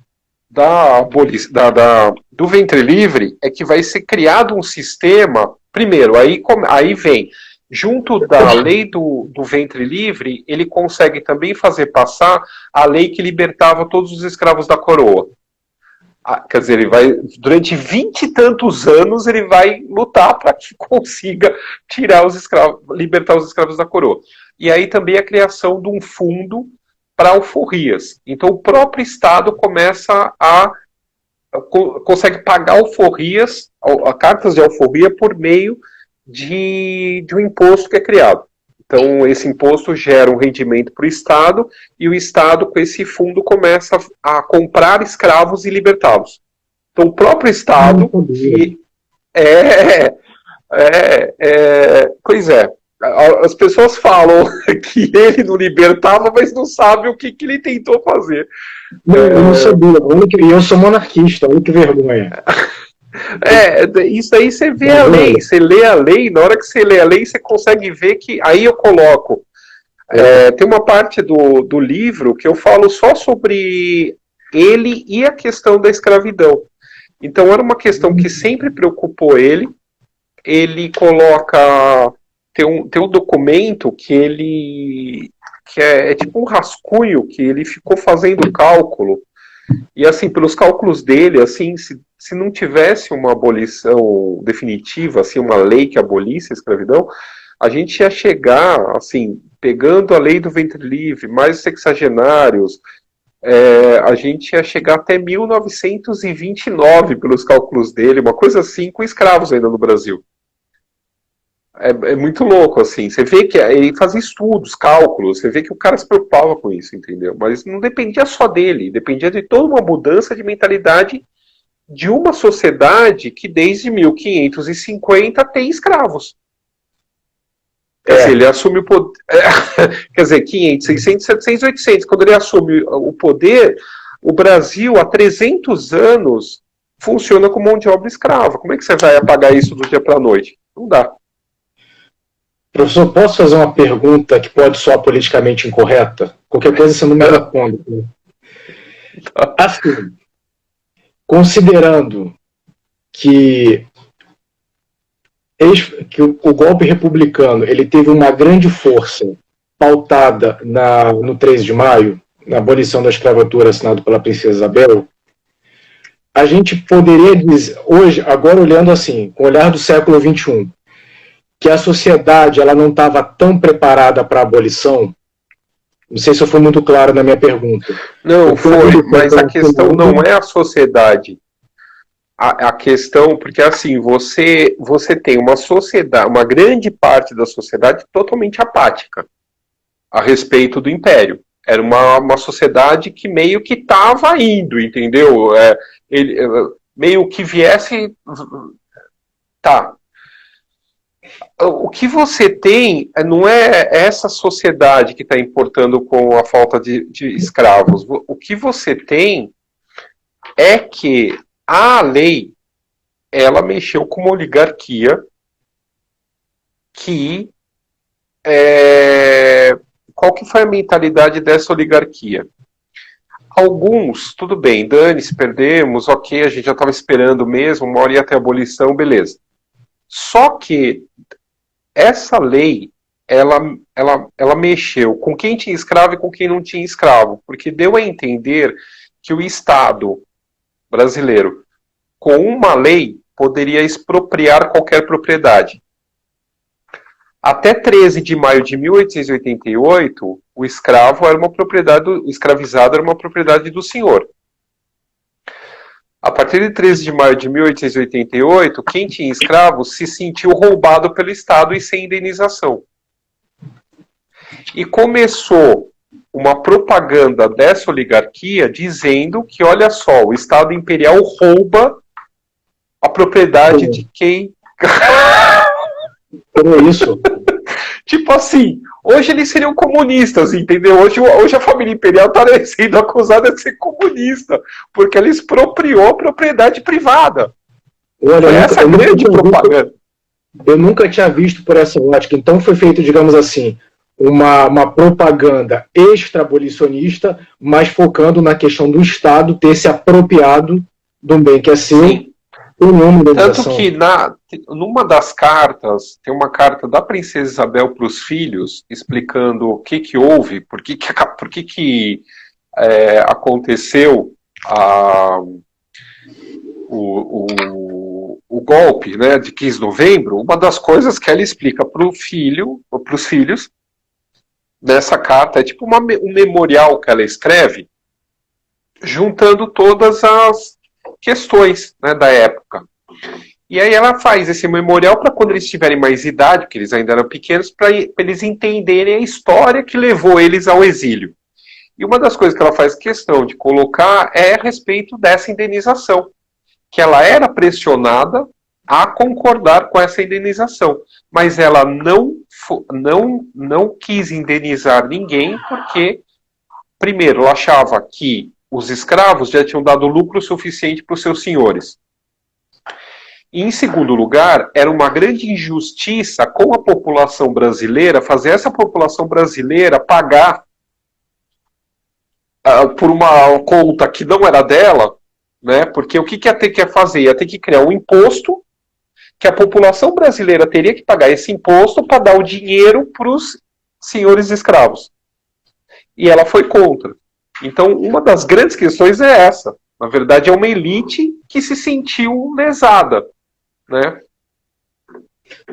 ventre livre é que vai ser criado um sistema. Primeiro, aí vem, junto da lei do ventre livre, ele consegue também fazer passar a lei que libertava todos os escravos da coroa. Quer dizer, ele vai, durante 20 e tantos anos, ele vai lutar para que consiga libertar os escravos da coroa. E aí também a criação de um fundo para alforrias. Então o próprio Estado consegue pagar alforrias, cartas de alforria, por meio de um imposto que é criado. Então, esse imposto gera um rendimento para o Estado, e o Estado, com esse fundo, começa a comprar escravos e libertá-los. Então, o próprio Estado... Pois é. As pessoas falam que ele não libertava, mas não sabem o que ele tentou fazer. Não, eu não sabia. Eu sou monarquista, olha que vergonha. Isso aí você vê a lei, você lê a lei, na hora que você lê a lei, você consegue ver que... Aí eu coloco... tem uma parte do livro que eu falo só sobre ele e a questão da escravidão. Então era uma questão que sempre preocupou ele. Ele coloca... Tem um documento que é tipo um rascunho, que ele ficou fazendo cálculo, e assim, pelos cálculos dele, assim, se não tivesse uma abolição definitiva, assim, uma lei que abolisse a escravidão, a gente ia chegar, assim, pegando a lei do ventre livre, mais os sexagenários, a gente ia chegar até 1929, pelos cálculos dele, uma coisa assim, com escravos ainda no Brasil. É muito louco, assim. Você vê que ele fazia estudos, cálculos, você vê que o cara se preocupava com isso, entendeu? Mas não dependia só dele, dependia de toda uma mudança de mentalidade de uma sociedade que desde 1550 tem escravos. Quer dizer, ele assume o poder... Quer dizer, 500, 600, 700, 800. Quando ele assume o poder, o Brasil, há 300 anos, funciona como mão de obra escrava. Como é que você vai apagar isso do dia para a noite? Não dá. Professor, posso fazer uma pergunta que pode soar politicamente incorreta? Qualquer coisa você não me responde. Assim, considerando que o golpe republicano ele teve uma grande força pautada no 13 de maio, na abolição da escravatura assinado pela Princesa Isabel, a gente poderia dizer, hoje, agora olhando assim, com o olhar do século XXI, que a sociedade ela não estava tão preparada para a abolição? Não sei se eu fui muito claro na minha pergunta. Não, foi, mas a questão não é a sociedade. A questão, porque assim, você tem uma sociedade, uma grande parte da sociedade totalmente apática a respeito do Império. Era uma sociedade que meio que estava indo, entendeu? Meio que viesse... Tá. O que você tem não é essa sociedade que está importando com a falta de escravos. O que você tem é que a lei, ela mexeu com uma oligarquia que... Qual que foi a mentalidade dessa oligarquia? Alguns, tudo bem, dane-se, perdemos, ok, a gente já estava esperando mesmo, uma hora ia ter abolição, beleza. Só que essa lei, ela mexeu com quem tinha escravo e com quem não tinha escravo, porque deu a entender que o Estado brasileiro, com uma lei, poderia expropriar qualquer propriedade. Até 13 de maio de 1888, o escravo era uma propriedade, o escravizado era uma propriedade do senhor. A partir de 13 de maio de 1888, quem tinha escravos se sentiu roubado pelo Estado e sem indenização. E começou uma propaganda dessa oligarquia dizendo que, olha só, o Estado Imperial rouba a propriedade de quem... Como isso? Tipo assim, hoje eles seriam comunistas, entendeu? Hoje a família imperial está sendo acusada de ser comunista, porque ela expropriou a propriedade privada. Olha, Foi essa a grande propaganda. Eu nunca tinha visto por essa ótica. Então foi feito, digamos assim, uma propaganda extra-abolicionista, mas focando na questão do Estado ter se apropriado de um bem que é seu. Sim. Tanto que numa das cartas, tem uma carta da princesa Isabel para os filhos, explicando o que houve, por que aconteceu o golpe, né, de 15 de novembro. Uma das coisas que ela explica para os filhos, nessa carta, é tipo um memorial que ela escreve, juntando todas as questões, né, da época. E aí ela faz esse memorial para quando eles tiverem mais idade, porque eles ainda eram pequenos, para eles entenderem a história que levou eles ao exílio. E uma das coisas que ela faz questão de colocar é a respeito dessa indenização, que ela era pressionada a concordar com essa indenização, mas ela não quis indenizar ninguém porque, primeiro, ela achava que os escravos já tinham dado lucro suficiente para os seus senhores. E, em segundo lugar, era uma grande injustiça com a população brasileira, fazer essa população brasileira pagar por uma conta que não era dela, né? Porque o que ia ter que fazer? Ia ter que criar um imposto que a população brasileira teria que pagar esse imposto para dar o dinheiro para os senhores escravos. E ela foi contra. Então, uma das grandes questões é essa. Na verdade, é uma elite que se sentiu lesada, né?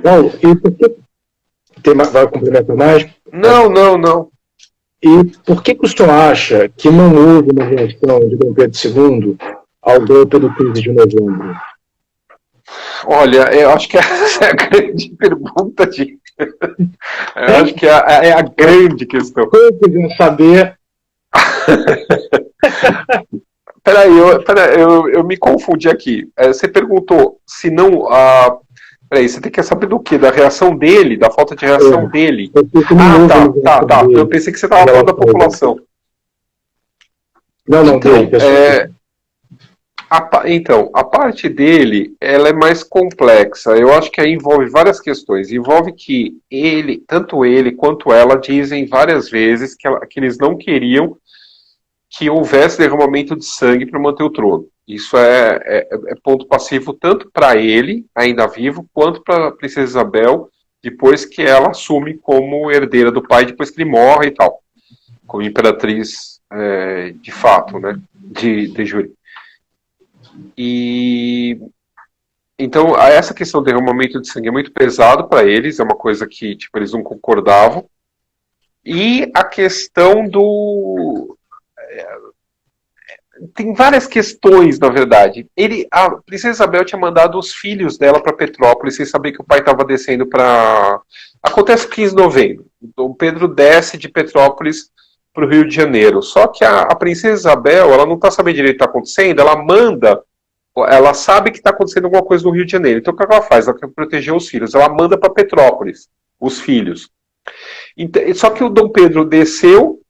Não, e por que... Vai complementar mais? Não. E por que o senhor acha que não houve uma reação de Dom Pedro II ao golpe do 15 de novembro? Olha, eu acho que essa é a grande pergunta. Eu acho que é a grande questão. Eu queria saber... Peraí, eu me confundi aqui. Você perguntou se não... Peraí, você tem que saber do quê? Da reação dele, da falta de reação dele. Tá. Eu pensei que você estava falando da população. Não, então, a parte dele, ela é mais complexa. Eu acho que aí envolve várias questões. Envolve que tanto ele quanto ela dizem várias vezes que eles não queriam que houvesse derramamento de sangue para manter o trono. Isso é ponto passivo tanto para ele, ainda vivo, quanto para a princesa Isabel, depois que ela assume como herdeira do pai, depois que ele morre e tal, como imperatriz de fato, né, de jure. E então essa questão do derramamento de sangue é muito pesado para eles, é uma coisa que tipo, eles não concordavam. E a questão do... Tem várias questões, na verdade. A princesa Isabel tinha mandado os filhos dela para Petrópolis, sem saber que o pai estava descendo para... Acontece 15 de novembro. Dom Pedro desce de Petrópolis para o Rio de Janeiro. Só que a princesa Isabel, ela não está sabendo direito o que está acontecendo, ela sabe que está acontecendo alguma coisa no Rio de Janeiro. Então o que ela faz? Ela quer proteger os filhos. Ela manda para Petrópolis, os filhos. Só que o Dom Pedro desceu,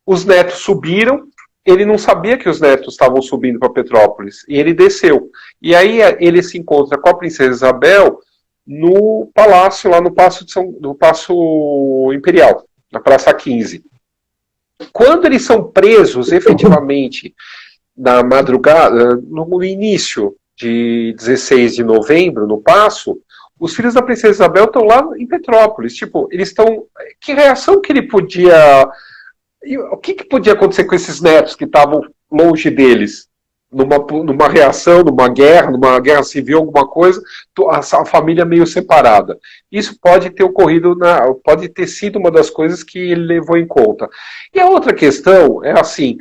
os netos subiram, ele não sabia que os netos estavam subindo para Petrópolis, e ele desceu. E aí ele se encontra com a princesa Isabel no palácio, lá no Paço Imperial, na Praça 15. Quando eles são presos, efetivamente, na madrugada, no início de 16 de novembro, no Paço, os filhos da princesa Isabel estão lá em Petrópolis. Tipo, eles estão... Que reação que ele podia... O que podia acontecer com esses netos que estavam longe deles? numa reação, numa guerra civil, alguma coisa, a família meio separada. Isso pode ter ocorrido, pode ter sido uma das coisas que ele levou em conta. E a outra questão é assim,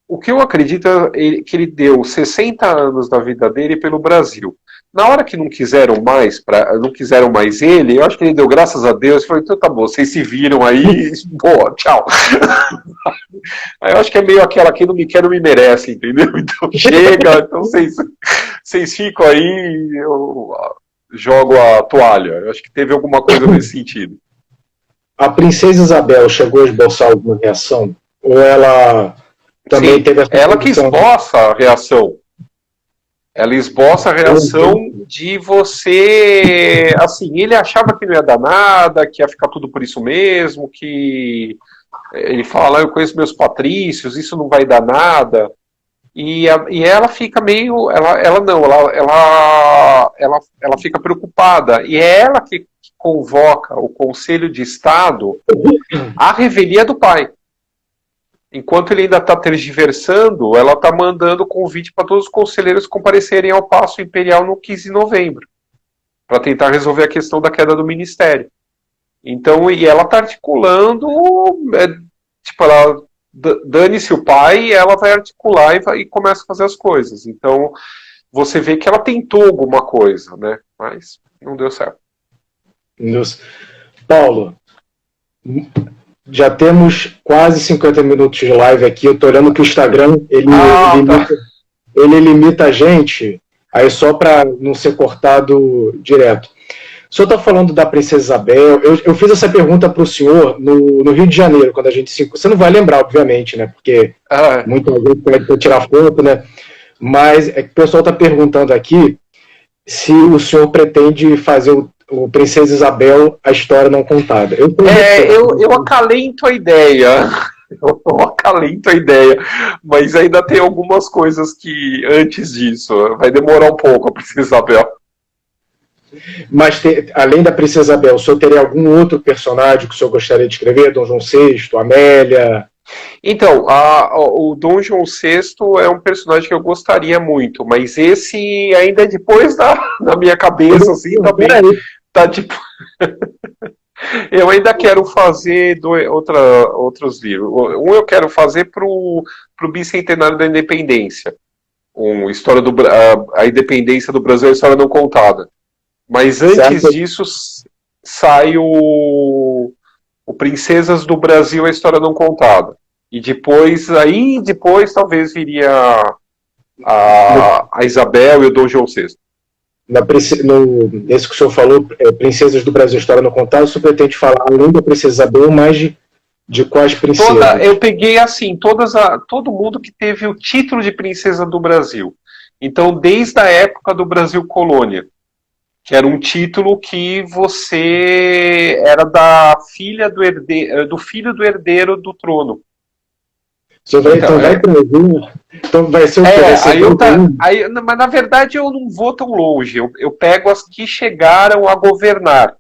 o que eu acredito é que ele deu 60 anos da vida dele pelo Brasil. Na hora que não quiseram mais ele, eu acho que ele deu graças a Deus e falou, então tá bom, vocês se viram aí, boa, tchau. Aí eu acho que é meio aquela, quem não me quer não me merece, entendeu? Então chega, então vocês ficam aí, eu jogo a toalha. Eu acho que teve alguma coisa nesse sentido. A princesa Isabel chegou a esboçar alguma reação? Ou ela também Sim, teve essa ela que posição? esboça a reação. Ela esboça a reação de você... Assim, ele achava que não ia dar nada, que ia ficar tudo por isso mesmo, que... Ele fala, eu conheço meus patrícios, isso não vai dar nada. E ela fica meio... Ela fica preocupada. E é ela que convoca o Conselho de Estado à revelia do pai. Enquanto ele ainda está tergiversando, ela está mandando convite para todos os conselheiros comparecerem ao Paço Imperial no 15 de novembro, para tentar resolver a questão da queda do ministério. Então, e ela está articulando, dane-se o pai, e ela vai articular e começa a fazer as coisas. Então, você vê que ela tentou alguma coisa, né? Mas não deu certo. Paulo, já temos quase 50 minutos de live aqui. Eu tô olhando que o Instagram ele limita a gente, aí só para não ser cortado direto. O senhor está falando da Princesa Isabel. Eu fiz essa pergunta para o senhor no Rio de Janeiro, quando a gente se... Você não vai lembrar, obviamente, né? Porque muita gente pode tirar foto, né? Mas é que o pessoal está perguntando aqui se o senhor pretende fazer o Princesa Isabel, a história não contada. Eu acalento a ideia. Eu acalento a ideia. Mas ainda tem algumas coisas que, antes disso, vai demorar um pouco a Princesa Isabel. Mas, além da Princesa Isabel, o senhor teria algum outro personagem que o senhor gostaria de escrever? Dom João VI, Amélia? Então, o Dom João VI é um personagem que eu gostaria muito, mas esse ainda é depois na minha cabeça, assim, também tá tipo... Eu ainda quero fazer outros livros. Um eu quero fazer pro Bicentenário da Independência. A Independência do Brasil, a História Não Contada. Mas antes disso, sai o Princesas do Brasil, a História Não Contada. E depois talvez viria a Isabel e o Dom João VI. Nesse que o senhor falou, Princesas do Brasil, História Não Contada, o senhor pretende falar, além da Princesa Isabel, mais de quais princesas? Eu peguei, assim, todo mundo que teve o título de Princesa do Brasil. Então, desde a época do Brasil Colônia, que era um título que você era da filha do filho do herdeiro do trono. Então vai ser mas na verdade eu não vou tão longe. Eu pego as que chegaram a governar.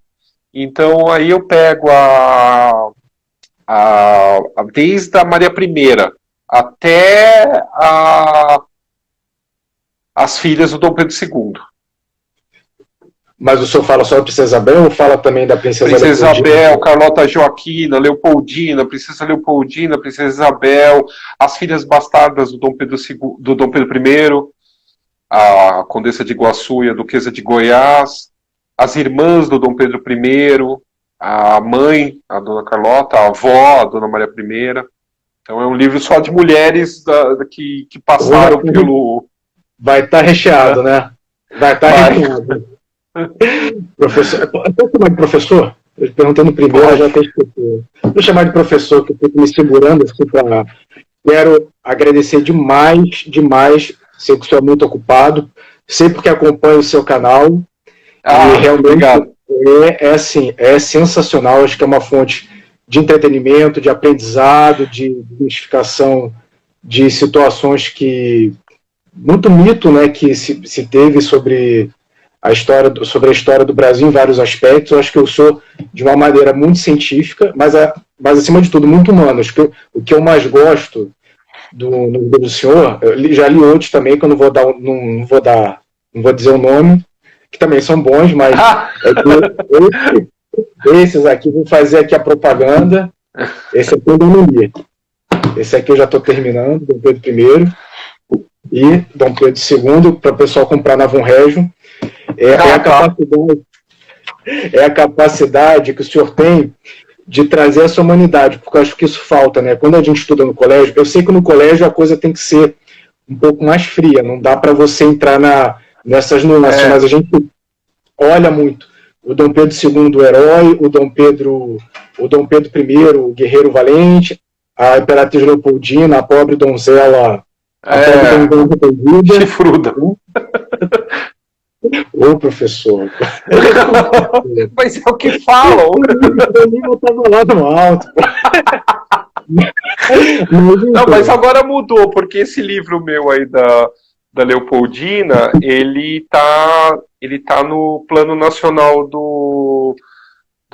Então aí eu pego desde a Maria I até as filhas do Dom Pedro II. Mas o senhor fala só da Princesa Isabel ou fala também da Princesa Isabel, Carlota Joaquina, Leopoldina, Princesa Leopoldina, Princesa Isabel, as filhas bastardas do Dom Pedro I, a Condessa de Iguaçu e a Duquesa de Goiás, as irmãs do Dom Pedro I, a mãe, a Dona Carlota, a avó, a Dona Maria I. Então é um livro só de mulheres que passaram pelo... Vai estar recheado, né? Vai estar recheado. Professor, posso chamar de professor? Perguntando primeiro, já até esqueci. Vou chamar de professor, que eu fico me segurando assim para. Quero agradecer demais. Sei que o senhor é muito ocupado, sempre que acompanho o seu canal. E realmente obrigado. É sensacional. Acho que é uma fonte de entretenimento, de aprendizado, de identificação de situações que. Muito mito, né, que se teve sobre a história do Brasil em vários aspectos. Eu acho que eu sou de uma maneira muito científica, mas acima de tudo muito humana. Acho que o que eu mais gosto no livro do senhor, já li outros também, que eu não vou dizer o nome, que também são bons, mas esses aqui, vou fazer aqui a propaganda. Esse aqui eu não li. Esse aqui eu já estou terminando, Dom Pedro I e Dom Pedro II, para o pessoal comprar na Von Regio. É a capacidade que o senhor tem de trazer essa humanidade, porque eu acho que isso falta, né? Quando a gente estuda no colégio, eu sei que no colégio a coisa tem que ser um pouco mais fria, não dá para você entrar nessas nuances, mas a gente olha muito. O Dom Pedro II, o herói, o Dom Pedro I, o guerreiro valente, a Imperatriz Leopoldina, a pobre donzela, chifruda. Ô, professor. Mas é o que falam. Eu nem botava lá no alto. Não, mas agora mudou, porque esse livro meu aí da Leopoldina, ele tá no plano nacional do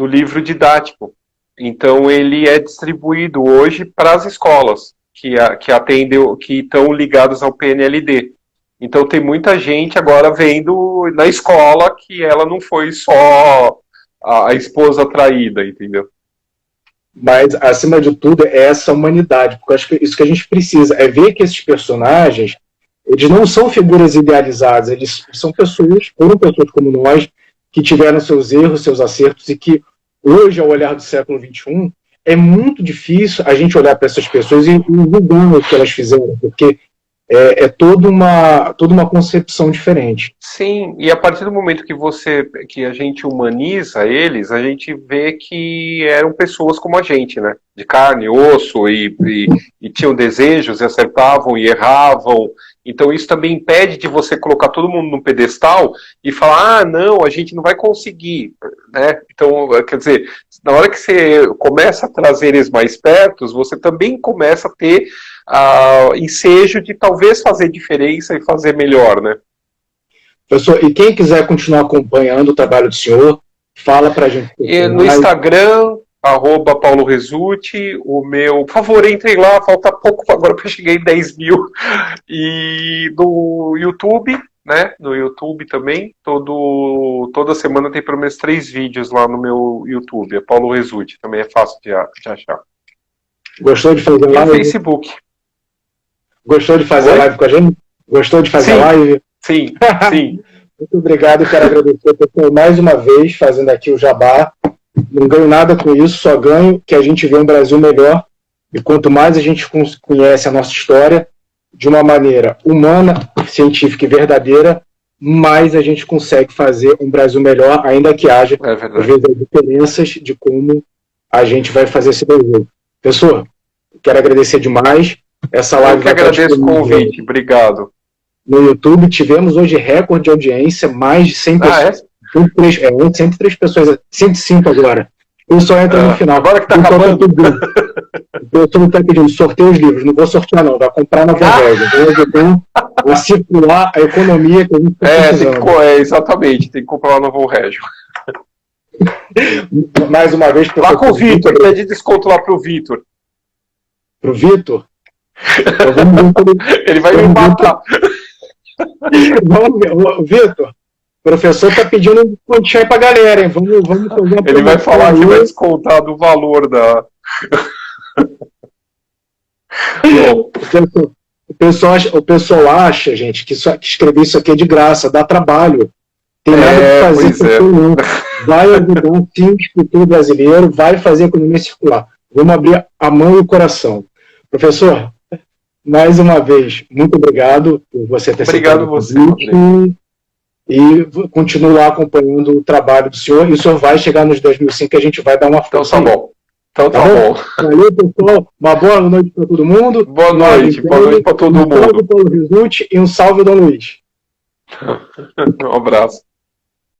livro didático. Então ele é distribuído hoje para as escolas que atendem, que estão ligadas ao PNLD. Então tem muita gente agora vendo na escola que ela não foi só a esposa traída, entendeu? Mas, acima de tudo, é essa humanidade, porque eu acho que isso que a gente precisa, é ver que esses personagens, eles não são figuras idealizadas, eles são pessoas, foram pessoas como nós, que tiveram seus erros, seus acertos, e que hoje, ao olhar do século XXI, é muito difícil a gente olhar para essas pessoas e julgar o que elas fizeram, porque é toda uma concepção diferente. Sim, e a partir do momento que a gente humaniza eles, a gente vê que eram pessoas como a gente, né? De carne e osso, e tinham desejos, e acertavam e erravam. Então isso também impede de você colocar todo mundo num pedestal e falar, não, a gente não vai conseguir, né? Então, quer dizer, na hora que você começa a trazer eles mais perto, você também começa a ter ensejo de talvez fazer diferença e fazer melhor, né? Professor, e quem quiser continuar acompanhando o trabalho do senhor, fala pra gente. No Instagram, @Paulo Resutti, o meu... Por favor, entrem lá, falta pouco agora que eu cheguei em 10 mil. E no YouTube, né? No YouTube também, toda semana tem pelo menos 3 vídeos lá no meu YouTube, é Paulo Resutti, também é fácil de achar. Gostou de fazer live? E no Facebook. Gostou de fazer live com a gente? Gostou de fazer live? Sim, sim. Muito obrigado, quero agradecer pessoal, mais uma vez, fazendo aqui o jabá. Não ganho nada com isso, só ganho que a gente vê um Brasil melhor. E quanto mais a gente conhece a nossa história de uma maneira humana, científica e verdadeira, mais a gente consegue fazer um Brasil melhor, ainda que haja, às vezes, diferenças de como a gente vai fazer esse Brasil. Pessoal, quero agradecer demais. Essa live. Eu que agradeço o convite, obrigado. No YouTube tivemos hoje recorde de audiência, mais de 100 pessoas. 103 pessoas, 105 agora. Eu só entro no final. Agora que tá acabando. O pessoal está pedindo, sorteio os livros. Não vou sortear não, vai comprar na Von Regio. Vou circular a economia que a gente está exatamente, tem que comprar lá na Von Regio. Mais uma vez... Lá com o Vitor, pede desconto lá pro Vitor. Pro Vitor? Ele vai me matar. Vamos ver, Vitor, o professor está pedindo um descontinho aí pra galera, hein? Vamos fazer uma... Ele vai falar que vai descontar do valor da... O pessoal acha, gente, que escrever isso aqui é de graça, dá trabalho. Tem nada para fazer. Vai ajudar sim, o escritor brasileiro, vai fazer a economia circular. Vamos abrir a mão e o coração. Professor, mais uma vez, muito obrigado por você ter aceitado o convite. E continuo lá acompanhando o trabalho do senhor. E o senhor vai chegar nos 2005 que a gente vai dar uma força. Então tá bom. Então tá bom. Valeu, pessoal. Uma boa noite para todo mundo. Boa noite para todo mundo. Um salve, Paulo Resutti, e um salve, Dom Luiz. Um abraço.